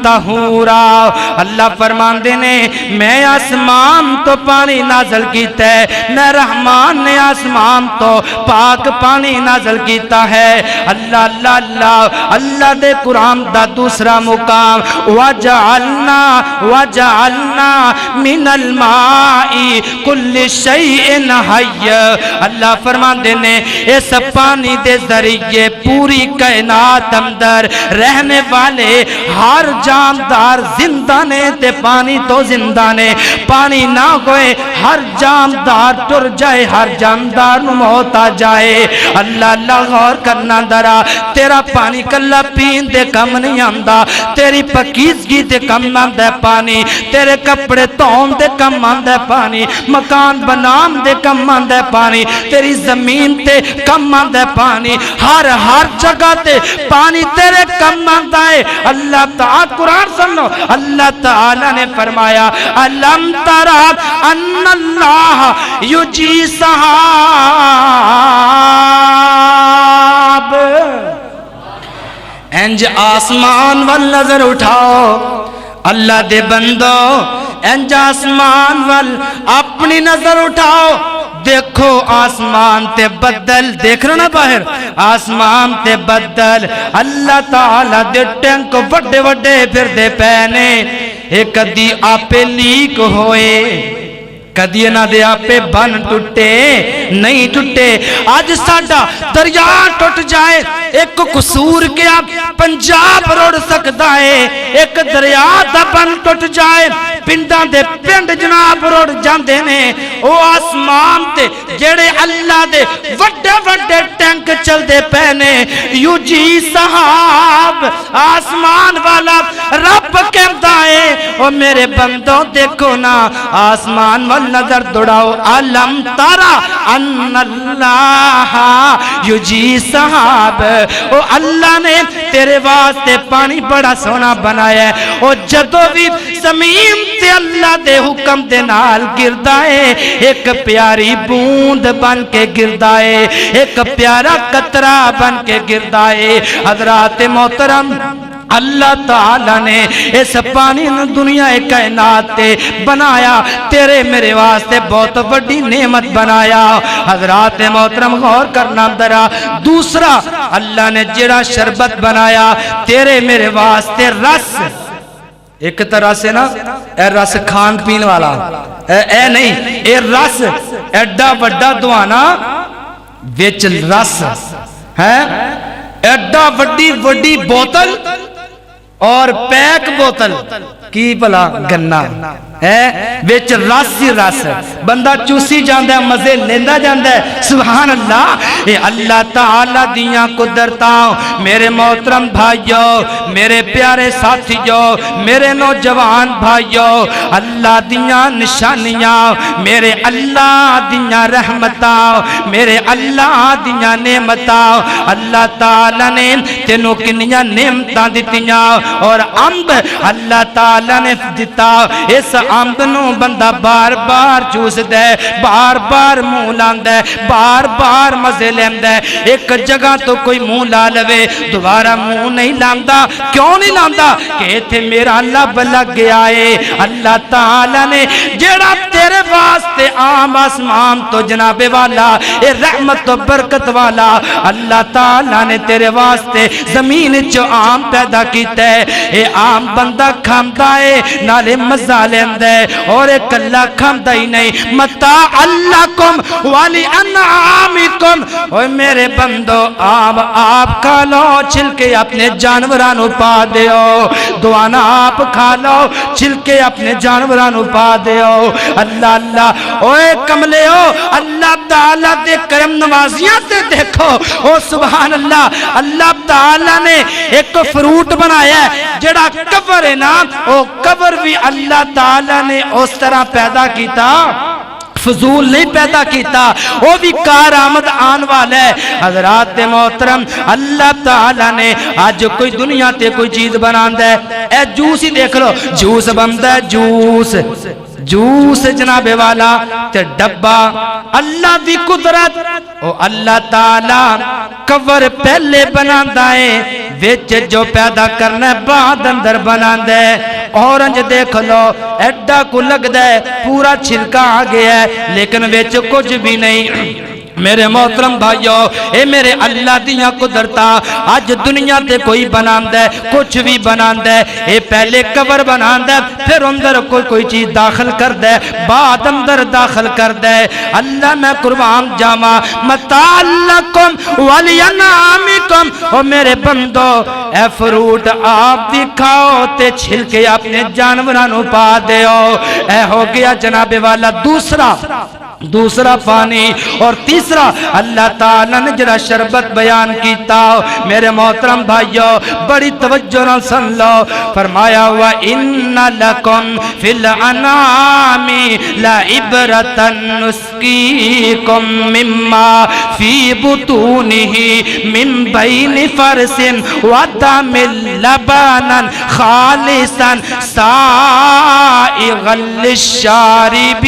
طَهُورًا اللہ فرمان دینے میں آسمان تو پانی نازل کیتا ہے میں رحمان نے آسمان تو پاک پانی نازل کیتا ہے اللہ اللہ اللہ اللہ دے قرآن دا دوسرا مقام وَجَعَلْنَا من الماء کل شیء حی اللہ فرمان دینے اس پانی دے ذریعے پوری کائنات اندر رہنے والے ہر جاندار زندہ نے تے پانی تو زندہ نے پانی نہ ہوئے ہر جاندار ٹر جائے ہر جاندار موت آ جائے اللہ اللہ غور کرنا درا تیرا پانی کلا پین دے کم نہیں آندا تیری پکیزگی دے کم آندا پانی تیرے کپڑے تون دے کم آندا پانی مکان بنام دے کم آندا پانی تیری زمین تے کم آندا پانی ہر جگہ تے پانی تیرے کم آندا ہے اللہ تعالی قرآن سنو اللہ تعالی نے فرمایا الم ترى ان اللہ یجی سحاب انج آسمان وال نظر اٹھاؤ اللہ دے بندو انج آسمان وال اپنی نظر اٹھاؤ دیکھو آسمان تے بدل دیکھ رہا نا باہر آسمان تے بدل اللہ تعالی دے ٹینک وڈے وڈے پھر دے پینے ایک کدی آپے لیک ہوئے کدی نہ دے آپے بن ٹوٹے نہیں ٹوٹے آج ساڈا دریا ٹوٹ جائے ایک قصور کیا پنجاب روڑ سکتا ہے ایک دریا دا بن ٹوٹ جائے پنڈاں دے پنڈ جناب روڑ جاندے نے او آسمان تے جڑے اللہ دے وڈے وڈے ٹینک چل دے پہنے یو جی صاحب آسمان والا رب کہتا ہے او میرے بندوں دیکھو نا آسمان والا نظر دوڑاؤ علم تارا ان اللہ یجی صاحب او اللہ نے تیرے واسطے پانی بڑا سونا بنایا ہے او جدو بھی زمین تے اللہ دے حکم دے نال گردا ہے ایک پیاری بوند بن کے گردا ہے ایک پیارا قطرہ بن کے گردا ہے حضرات محترم اللہ تعالیٰ نے اس پانی نے دنیا کائنات تے بنایا تیرے میرے واسطے بہت بڑی نعمت بنایا حضرات محترم غور کرنا درا دوسرا اللہ نے جڑا شربت بنایا تیرے میرے واسطے رس ایک طرح سے نا اے رس کھان پین والا اے نہیں اے رس ایڈا وڈا دوانا ویچ رس ہے ایڈا وڈی وڈی بوتل اور پیک بوتل کی بلا گنا ہے وچ رس ہی رس بندہ چوسی جاندا ہے مزے لیندا جاندا ہے سبحان اللہ اے اللہ تعالی دیاں قدرتاں میرے محترم بھائیو میرے پیارے ساتھیو میرے نوجوان بھائیو اللہ دیاں نشانیاں میرے اللہ دیاں رحمتاں میرے اللہ دیاں نعمتاں اللہ تعالی نے تینوں کنیاں نعمتاں دتیاں اور امب اللہ تعالی نے دتا اس امب نو بندہ بار بار چوس دے بار بار منہ لاندا ہے بار بار مزے لیندا ہے ایک جگہ تو کوئی منہ لا لوے دوبارہ منہ نہیں لاندا کیوں نہیں لاندا کہ ایتھے میرا لب لگ گیا ہے اللہ تعالی نے جڑا تیرے واسطے عام آسمان تو جناب والا اے رحمت و برکت والا اللہ تعالی نے تیرے واسطے زمین چ عام پیدا کیتا ہے اے عام بندہ کھاندا ہے نالے مزہ لیندا ہے اور ایک اللہ کھاندا ہی نہیں متاع لکم والی انعامکم اوے میرے بندو آپ کھا لو چھلکے اپنے جانورانوں پا دیو دعانا آپ کھا لو چھلکے اپنے جانورانوں پا دیو اللہ اللہ اوے کملے ہو اللہ تعالیٰ دے کرم نوازیاں تے دیکھو او سبحان اللہ اللہ تعالیٰ نے ایک فروٹ بنایا ہے جڑا کبر ہے نا او کبر بھی اللہ تعالیٰ نے اس طرح پیدا کیتا فضول نہیں پیدا کیتا وہ بھی کارآمد آن والا ہے حضرات محترم اللہ تعالیٰ نے آج کوئی دنیا تے کوئی چیز بناندہ ہے اے جوس ہی دیکھ لو جوس بندہ ہے جوس جناب والا تے ڈبا اللہ دی قدرت او اللہ تعالیٰ کور پہلے بناندہ ہے ویچ جو پیدا کرنا ہے بعد اندر بناندہ ہے اورنج دیکھ لو ایڈا کو لگ دے پورا چھلکا آگے ہے لیکن ویچ کچھ بھی نہیں میرے محترم بھائیو اے میرے اللہ دیاں قدرتا آج دنیا تے کوئی بناندہ ہے کچھ بھی بناندہ ہے اے پہلے کور بناندہ ہے پھر اندر کوئی چیز داخل کر دے بعد اندر داخل کر دے اللہ میں قربان جاما متاع لکم ولی انعامکم او میرے بندو اے فروٹ آپ بھی کھاؤ تے چھلکے اپنے جانورانوں پا دیو اے ہو گیا جناب والا دوسرا پانی اور تیسرا اللہ تعالیٰ نے جرا شربت بیان کیتا میرے محترم بھائیو بڑی توجہ نہ سن لو فرمایا وَإِنَّ لَكُمْ فِي الْأَنْعَامِ لَعِبْرَةً نُسْقِيكُم مِّمَّا فِي بُطُونِهِ مِن بَيْنِ فَرْثٍ وَدَمٍ لَبَنًا خَالِصًا سَائِغًا لِلشَّارِبِينَ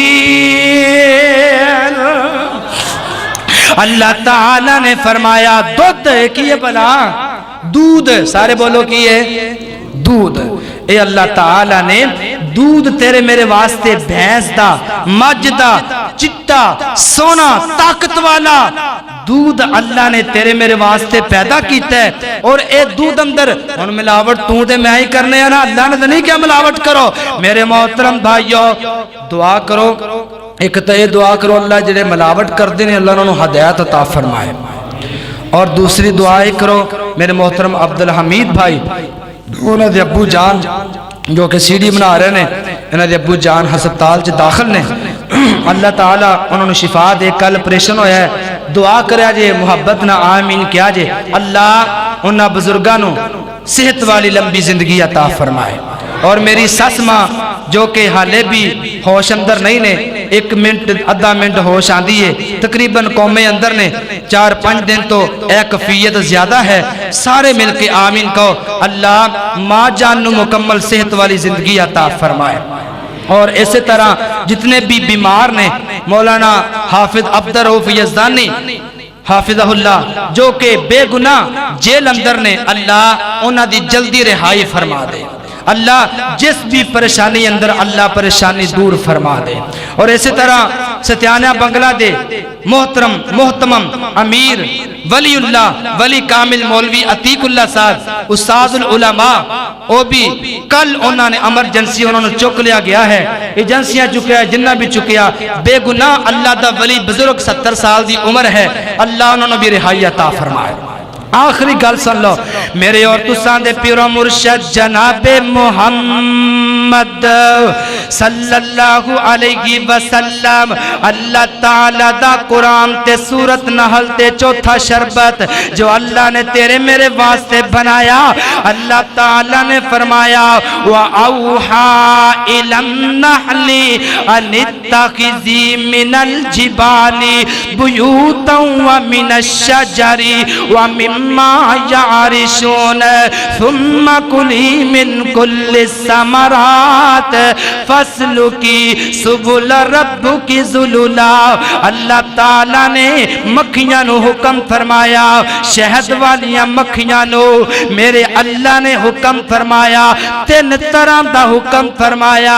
اللہ تعالیٰ نے فرمایا دودھ کیے بلا دودھ سارے بولو کی ہے دودھ اے اللہ تعالی نے دودھ تیرے میرے واسطے بھینس دا مجھ دا چٹا سونا طاقت والا دودھ اللہ نے تیرے میرے واسطے پیدا کیتا ہے اور اے دودھ اندر ان ملاوٹ تو تے میں ہی کرنے ہیں نا اللہ نے نہیں کیا ملاوٹ کرو میرے محترم بھائیو دعا کرو ایک تو یہ دعا کرو اللہ جڑے ملاوٹ کر دینے اللہ انہوں ہدایت عطا فرمائے اور دوسری دعائیں کرو میرے محترم عبدالحمید بھائی انہوں نے ابو جان جو کہ سی ڈی بنا رہے ہیں انہوں نے ابو جان ہسپتال چ داخل نے اللہ تعالیٰ انہوں نے شفا دے کل پریشن ہویا ہے دعا کریا جے محبت نہ آمین کیا جے اللہ انہاں بزرگانوں صحت والی لمبی زندگی عطا فرمائے اور میری سس ماں جو کہ حالے بھی ہوش اندر نہیں نے ایک منٹ آدھا منٹ ہوش آندی ہے تقریباً قومیں اندر نے 4-5 دن تو ایک کفیت زیادہ ہے سارے مل کے آمین کہو اللہ ماں جان نو مکمل صحت والی زندگی عطا فرمائے اور اسی طرح جتنے بھی بیمار نے مولانا حافظ عبدالرؤف یزدانی حافظہ اللہ جو کہ بے گناہ جیل اندر نے اللہ انہاں دی جلدی رہائی فرما دے اللہ جس بھی پریشانی اندر اللہ پریشانی دور فرما دے اور اسی طرح ستیانہ بنگلہ دے محترم محتمم امیر ولی اللہ ولی کامل مولوی عتیق اللہ صاحب استاد العلماء وہ بھی کل انہوں نے ایمرجنسی انہوں نے چک لیا گیا ہے ایجنسیاں چکیا ہے جنہ بھی چکیا بے گناہ اللہ دا ولی بزرگ 70 سال دی عمر ہے اللہ انہوں نے بھی رہائی عطا فرمائے آخری گل سن لو میرے اور تساں دے پیر و مرشد جناب محمد صلی اللہ علیہ وسلم اللہ تعالیٰ دا قرآن تے سورت نحل تے چوتھا شربت جو اللہ نے تیرے میرے واسطے بنایا اللہ تعالیٰ نے فرمایا وَأَوْحَا إِلَى النَّحْلِ أَنِ اتَّخِذِي مِنَ الْجِبَالِ بُيُوتًا وَمِنَ الشَّجَرِ وَمِمَّا يَعْرِشُونَ ثُمَّ كُلِي مِنْ كُلِّ الثَّمَرَاتِ فَاسْلُكِي سُبُلَ رَبِّكِ ذُلُلًا اللہ تعالیٰ نے مکھیاں نو حکم فرمایا شہد والیاں مکھیاں نو میرے اللہ نے حکم فرمایا 3 طرح دا حکم فرمایا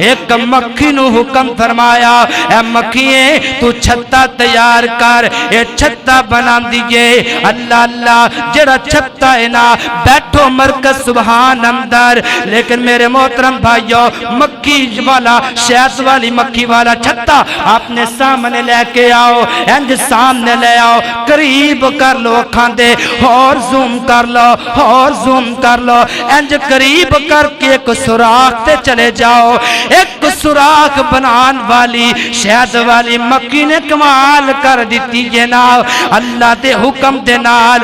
ایک مکھی نو حکم فرمایا اے مکھیے تو چھتا تیار کر اے چھتا بنا دیئے اللہ اللہ جڑا چھتا ہے نا بیٹھو مرکز سبحان اندر لیکن میرے محترم بھائیو مکھی والا شہد والی مکھی والا چھتا اپنے سامنے لے کے آؤ انج سامنے لے آؤ قریب کر لو اکھان دے اور زوم کر لو اور زوم کر لو انج قریب کر کے ایک سوراخ تے چلے جاؤ ایک سوراخ بنان والی شہد والی مکھی نے کمال کر دیتی ہے نا اللہ دے حکم دے نال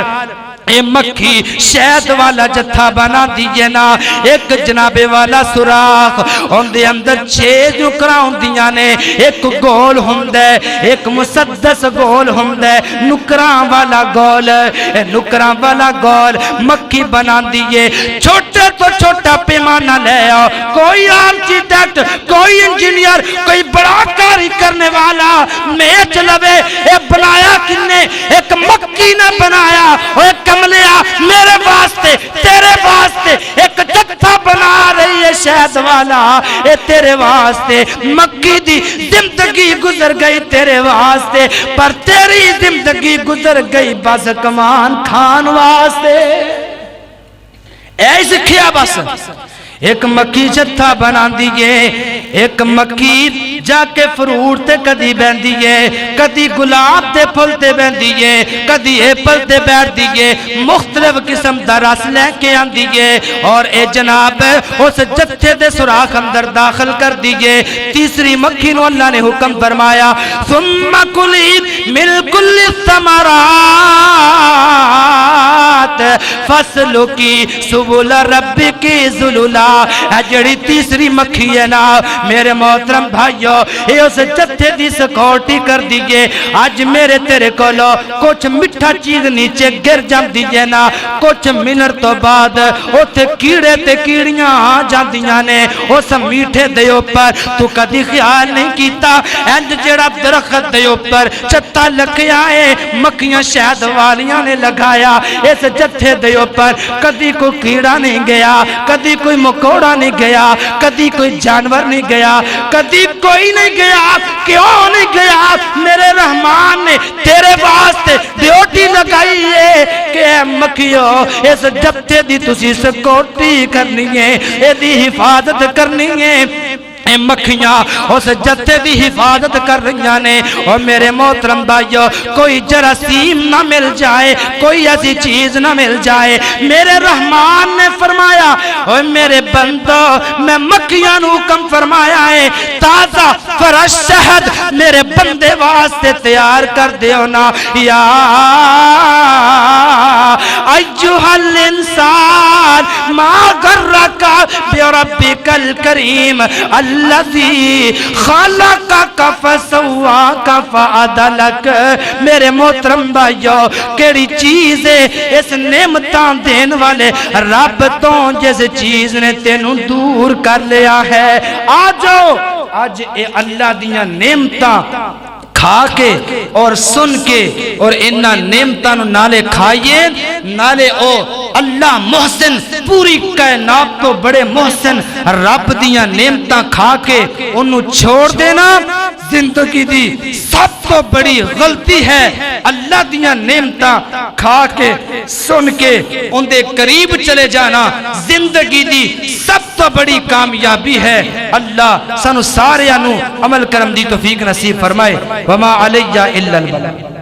اے مکھی شہد والا جتھا بنا دیئے نا ایک جنابے والا سوراخ ان دے اندر 6 نکراں ہوندیاں نے ایک گول ہوندے ایک مسدس گول ہوندے نکراں والا گول نکراں والا گول مکھی بنا دیئے چھوٹے تو چھوٹا پیمانہ لے آؤ کوئی آرکیٹیکٹ کوئی انجینئر کوئی بڑا کاری کرنے والا میچ لوے اے بنایا کنے ایک مکھی نے بنایا ایک کملیا میرے واسطے تیرے واسطے ایک جتھا بنا رہی ہے شہد والا اے تیرے واسطے مکھی دی زندگی گزر گئی تیرے واسطے پر تیری زندگی گزر گئی بس کمان کھان واسطے ایسے کھیا بس ایک مکھی جتھا بنا دیئے ایک مکھی جا کے فروٹ تے کدی بین دیئے کدی گلاب تے پھل تے بین دیئے کدی ایپل تے بیٹھ دیئے مختلف قسم دا رس لے کے آن دیئے اور اے جناب اس جتھے دے سوراخ اندر داخل کر دیئے تیسری مکھی نو اللہ نے حکم فرمایا ثم کلی مل کل الثمرات فسلکی سبل ربکی ذللا جڑی تیسری مکھی ہے نا میرے محترم بھائیو یہ اسے جتھے دی سکورٹی کر دیئے آج میرے تیرے کولو کچھ مٹھا چیز نیچے گر جام دیئے نا کچھ منٹ تو بعد اوتے کیڑے تے کیڑیاں جان دیاں نے اس میٹھے دیو پر تو کدی خیال نہیں کیتا اینج جڑا درخت دیو پر چھت جتھا لگیا ہے مکھیاں شہد والیاں نے لگایا اس جتھے دے اوپر کدی کوئی کیڑا نہیں گیا کدی کوئی مکوڑا نہیں گیا کدی کوئی جانور نہیں گیا کدی کوئی نہیں گیا کیوں نہیں گیا میرے رحمان نے تیرے واسطے ڈیوٹی لگائی ہے کہ اے مکھیو اس جتھے دی تسی سکیورٹی کرنی ہے اے دی حفاظت کرنی ہے اے مکھیاں اس جتھے دی حفاظت کر رہی نے اور میرے محترم بھائیو کوئی جراثیم نہ مل جائے کوئی ایسی چیز نہ مل جائے میرے رحمان نے فرمایا اور میرے بندو میں مکھیاں نو حکم فرمایا ہے تازہ فرش شہد میرے بندے واسطے تیار کر دیو نا یا ایھا الانسان ما غرک بربک الکریم الذی خلقک فسواک فعدلک میرے محترم بھائیو کیڑی چیز ہے اس نعمتاں دین والے رب تو جس چیز نے تینوں دور کر لیا ہے آجو آج اے اللہ دیاں نعمتاں کھا کے اور سن کے اور انہاں نعمتاں نالے کھائیے نالے او اللہ محسن پوری کائنات تو بڑے محسن رب دیاں نعمتاں کھا کے انہوں چھوڑ دینا زندگی دی سب تو بڑی غلطی ہے اللہ دیاں نعمتاں کھا کے سن کے ان دے قریب چلے جانا زندگی دی سب تو بڑی کامیابی ہے اللہ سانو سارے انو عمل کرم دی توفیق نصیب فرمائے وما علیہ الا البلاغ